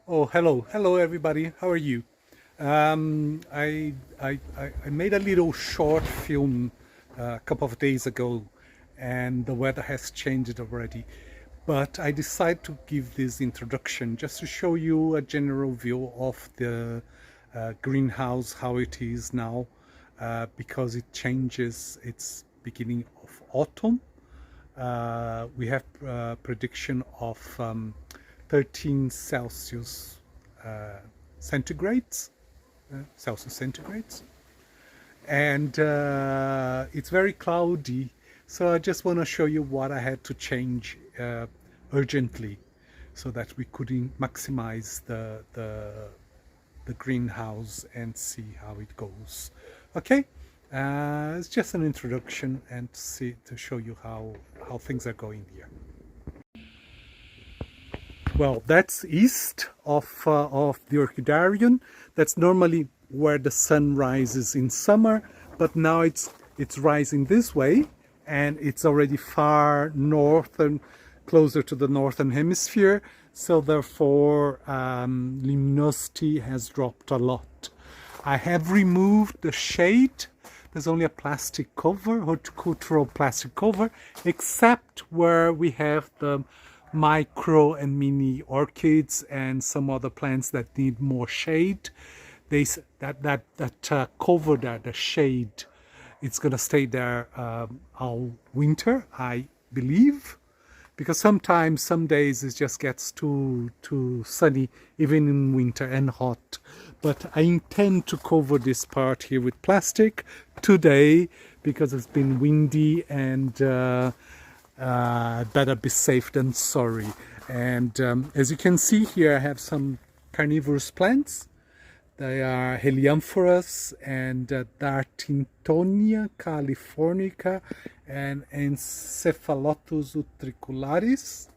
Oh, hello everybody. How are you? I made a little short film a couple of days ago, and the weather has changed already. But I decided to give this introduction just to show you a general view of the greenhouse, how it is now, because it changes. It's beginning of autumn. We have prediction of 13 Celsius uh, centigrades, Celsius centigrades, and it's very cloudy. So I just want to show you what I had to change urgently, so that we could maximize the greenhouse and see how it goes. Okay, it's just an introduction and to show you how things are going here. Well, that's east of the Orchidarium. That's normally where the sun rises in summer, but now it's rising this way, and it's already far northern, closer to the northern hemisphere. So therefore, luminosity has dropped a lot. I have removed the shade. There's only a plastic cover, horticultural plastic cover, except where we have the micro and mini orchids and some other plants that need more shade. That cover there, the shade, it's gonna stay there all winter, I believe, because sometimes some days it just gets too sunny even in winter and hot. But I intend to cover this part here with plastic today because it's been windy, and better be safe than sorry. And as you can see here, I have some carnivorous plants. They are Helianthus and Dartintonia californica and Encephalotus utricularis.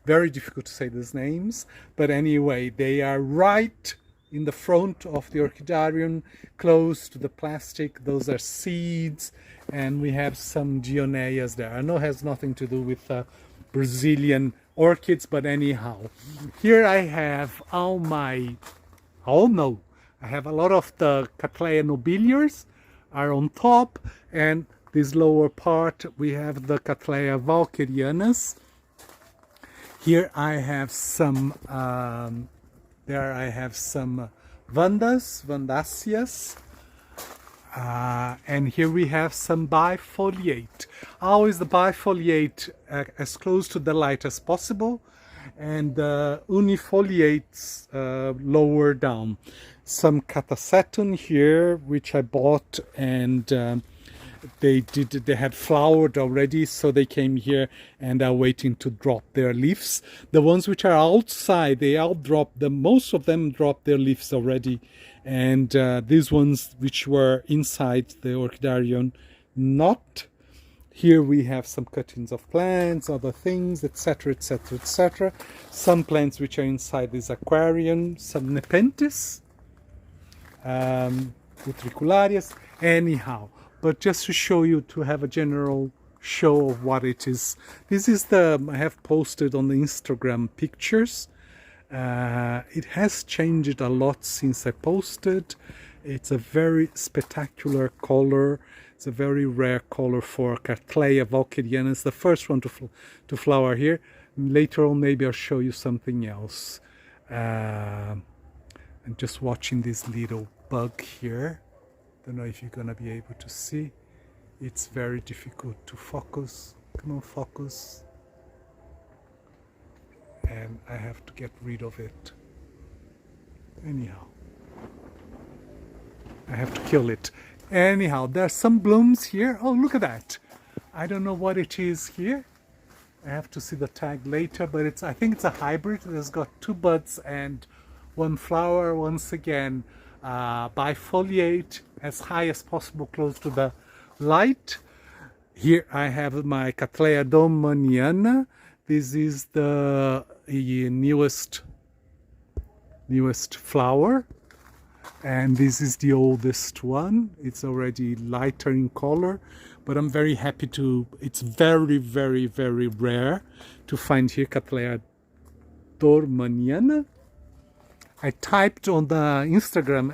Very difficult to say these names, but anyway, they are right in the front of the orchidarium, close to the plastic. Those are seeds, and we have some Dionaeas there. I know it has nothing to do with Brazilian orchids, but anyhow, here I have all my, oh no, I have a lot of the Cattleya nobiliars are on top, and this lower part we have the Cattleya valkerianus. Here I have some there I have some Vandaceas, and here we have some bifoliate. Always the bifoliate as close to the light as possible, and unifoliates lower down. Some catasetum here, which I bought, and they had flowered already, so they came here and are waiting to drop their leaves. The ones which are outside, they all dropped them. Most of them dropped their leaves already, and these ones which were inside the orchidarium, not. Here we have some cuttings of plants, other things, etc, etc, etc. Some plants which are inside this aquarium, some Nepenthes, utricularias, anyhow. But just to show you, to have a general show of what it is. This is I have posted on the Instagram pictures. It has changed a lot since I posted. It's a very spectacular color. It's a very rare color for Cattleya valkerianus, the first one to flower here. Later on, maybe I'll show you something else. I'm just watching this little bug here. Don't know if you're gonna be able to see. It's very difficult to focus. Come on, focus. And I have to get rid of it. Anyhow, I have to kill it. Anyhow, there's some blooms here. Oh, look at that. I don't know what it is here. I have to see the tag later, but I think it's a hybrid. It's got two buds and one flower. Once again, bifoliate as high as possible, close to the light. Here I have my Cattleya domaniana. This is the newest flower, and this is the oldest one. It's already lighter in color, but I'm very happy it's very, very, very rare to find here Cattleya domaniana. I typed on the Instagram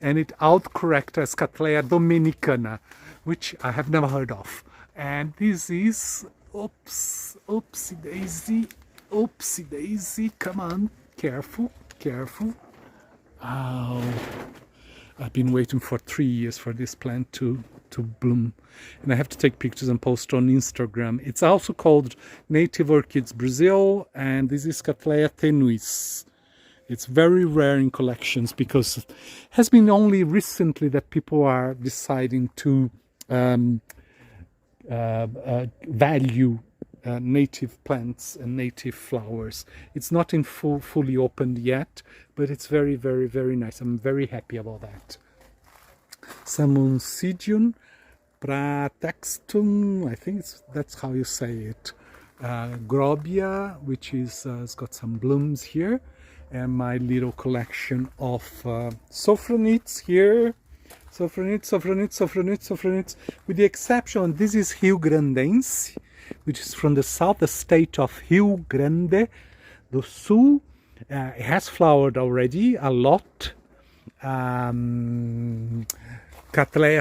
and it autocorrected as Cattleya dominicana, which I have never heard of. And this is, oops, oopsie daisy, come on, careful, careful. Oh, I've been waiting for 3 years for this plant to bloom, and I have to take pictures and post on Instagram. It's also called Native Orchids Brazil, and this is Cattleya tenuis. It's very rare in collections because it has been only recently that people are deciding to value native plants and native flowers. It's not in fully opened yet, but it's very, very, very nice. I'm very happy about that. Samoncidium praetextum, I think that's how you say it. Grobia, which is it's got some blooms here, and my little collection of sophronites here. Sophronites, with the exception, this is Rio Grandense, which is from the south, the state of Rio Grande do Sul. It has flowered already a lot. Cattleya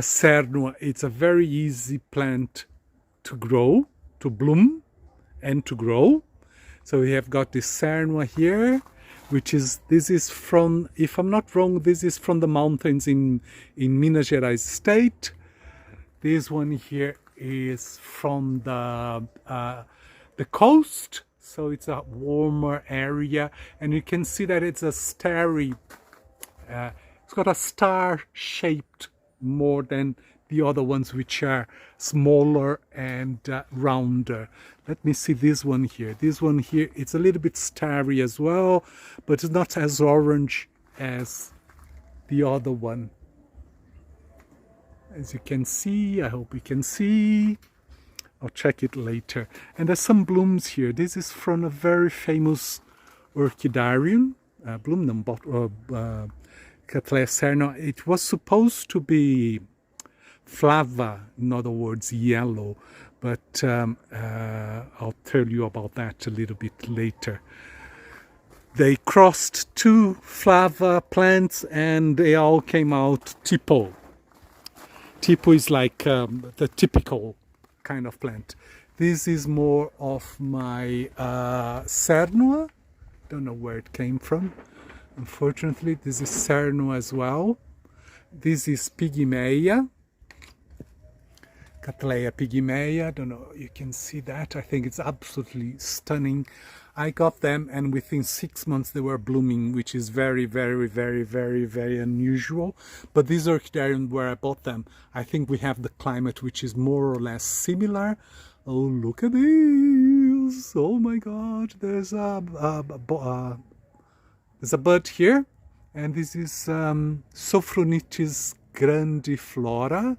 cernua, it's a very easy plant to grow, to bloom and to grow. So we have got this cernua here, which is, this is from, if I'm not wrong, this is from the mountains in Minas Gerais state. This one here is from the coast, so it's a warmer area, and you can see that it's a starry, it's got a star-shaped more than the other ones, which are smaller and rounder. Let me see this one here. This one here, it's a little bit starry as well, but it's not as orange as the other one. As you can see, I hope you can see. I'll check it later. And there's some blooms here. This is from a very famous orchidarium, Cattleya cernua. It was supposed to be flava, in other words, yellow, but I'll tell you about that a little bit later. They crossed two flava plants and they all came out tipo. Tipo is like the typical kind of plant. This is more of my cernua. Don't know where it came from. Unfortunately, this is cernua as well. This is pygmaea. Cattleya pygmaea. Don't know, you can see that. I think it's absolutely stunning. I got them and within 6 months they were blooming, which is very, very, very, very, very unusual. But these orchidariums where I bought them, I think we have the climate which is more or less similar. Oh, look at this! Oh my God, there's a bud here, and this is Sophronitis grandiflora.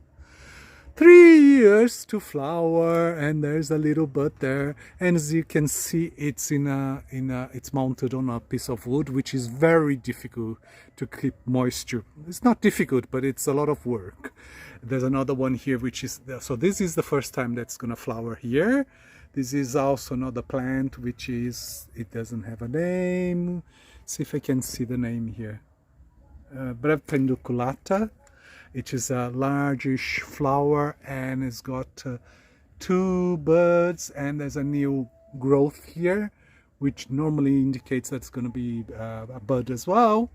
3 years to flower, and there's a little bud there, and as you can see, it's it's mounted on a piece of wood, which is very difficult to keep moisture. It's not difficult, but it's a lot of work. There's another one here, which is, so this is the first time that's gonna flower here. This is also another plant, which is, it doesn't have a name. See if I can see the name here. Brevpenduculata. It is a largish flower and it's got 2 buds, and there's a new growth here, which normally indicates that it's going to be a bud as well.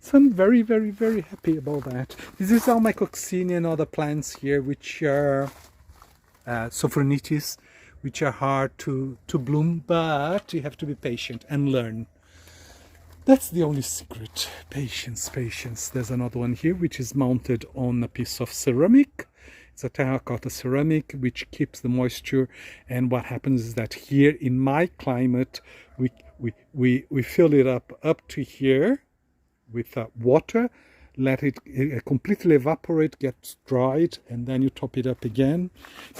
So I'm very, very, very happy about that. This is all my coccinea and other plants here, which are Sophronitis, which are hard to bloom, but you have to be patient and learn. That's the only secret. Patience, patience. There's another one here which is mounted on a piece of ceramic. It's a terracotta ceramic which keeps the moisture, and what happens is that here in my climate we fill it up to here with water, let it completely evaporate, get dried, and then you top it up again.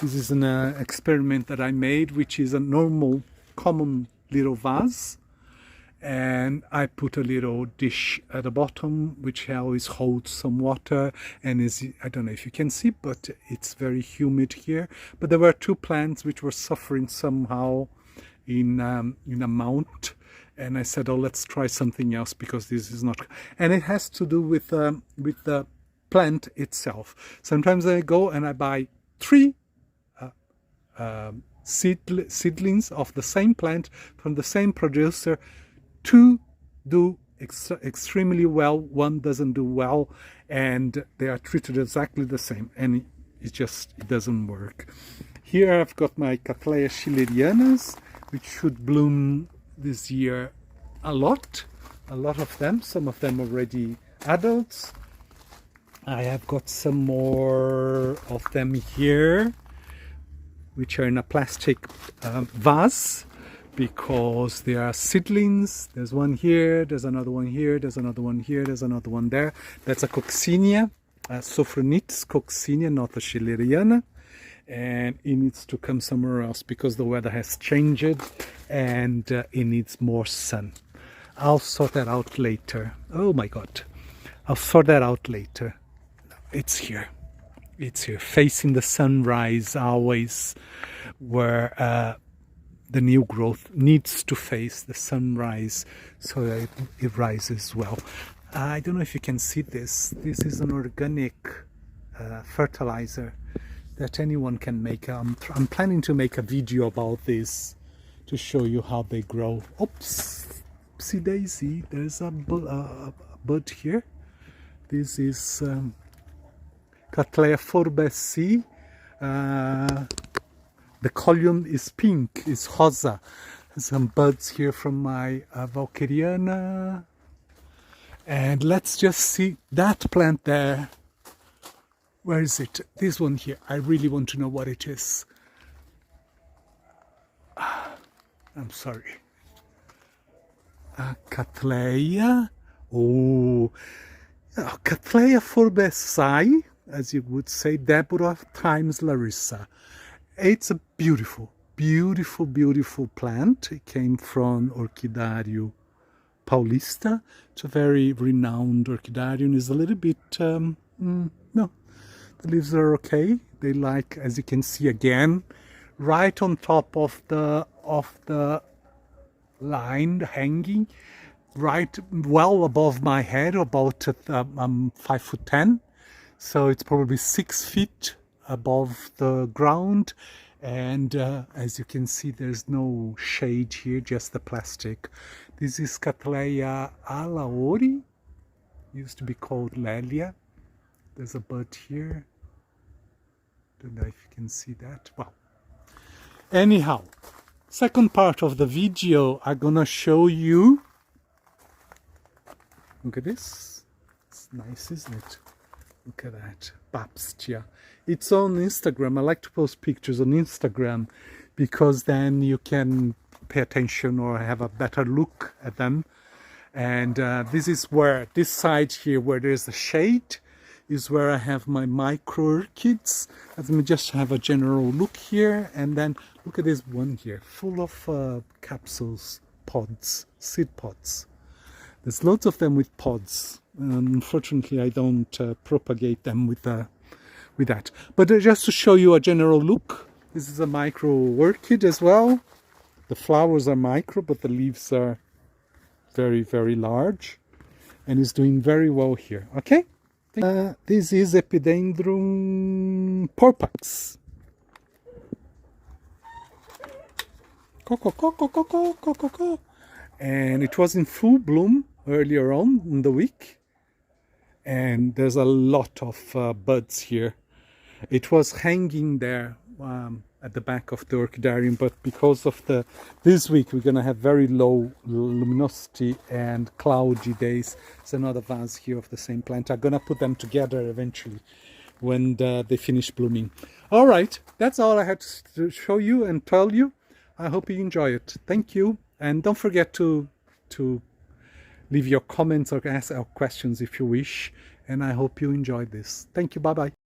This is an experiment that I made, which is a normal common little vase. And I put a little dish at the bottom which always holds some water, and is, I don't know if you can see, but it's very humid here. But there were 2 plants which were suffering somehow in a mount, and I said, oh, let's try something else because this is not, and it has to do with the plant itself. Sometimes I go and I buy 3 seedlings of the same plant from the same producer. 2 do extremely well, 1 doesn't do well, and they are treated exactly the same, and it doesn't work. Here I've got my Cattleya schillerianas, which should bloom this year a lot of them, some of them already adults. I have got some more of them here, which are in a plastic vase, because they are seedlings. There's one here, there's another one here, there's another one here, there's another one there. That's a coccinia, Sophronitis coccinia, not a schilleriana, and it needs to come somewhere else because the weather has changed and it needs more sun. I'll sort that out later. Oh my god, I'll sort that out later. It's here. It's here, facing the sunrise, always where the new growth needs to face the sunrise so that it rises well. I don't know if you can see this. This is an organic fertilizer that anyone can make. I'm planning to make a video about this to show you how they grow. Oops, oopsie daisy, there's a bud here. This is Cattleya forbesi. The column is pink, is rosa. Some buds here from my Valkyriana. And let's just see that plant there. Where is it? This one here. I really want to know what it is. I'm sorry. Cattleya. Oh, Cattleya forbesi, as you would say, Deborah times Larissa. It's a beautiful, beautiful, beautiful plant. It came from Orchidario Paulista. It's a very renowned orchidarium. It's a little bit, no, the leaves are okay. They like, as you can see again, right on top of the line hanging, right well above my head, about 5'10". So it's probably 6 feet above the ground, and as you can see, there's no shade here, just the plastic. This is Cattleya alaori, used to be called Lelia. There's a bud here. Don't know if you can see that. Well, anyhow, second part of the video, I'm gonna show you. Look at this. It's nice, isn't it? Look at that. Babstia. It's on Instagram. I like to post pictures on Instagram because then you can pay attention or have a better look at them. And this is where, this side here where there's a shade, is where I have my micro orchids. Let me just have a general look here, and then look at this one here, full of capsules, pods, seed pods. There's loads of them with pods. Unfortunately, I don't propagate them with that. But just to show you a general look, this is a micro orchid as well. The flowers are micro, but the leaves are very, very large, and it's doing very well here. Okay. This is Epidendrum porpax. And it was in full bloom earlier on in the week, and there's a lot of buds here. It was hanging there at the back of the orchidarium, but because of this week we're gonna have very low luminosity and cloudy days. There's another vase here of the same plant. I'm gonna put them together eventually when they finish blooming. All right, that's all I had to show you and tell you. I hope you enjoy it. Thank you, and don't forget to leave your comments or ask our questions if you wish, and I hope you enjoyed this. Thank you. Bye bye.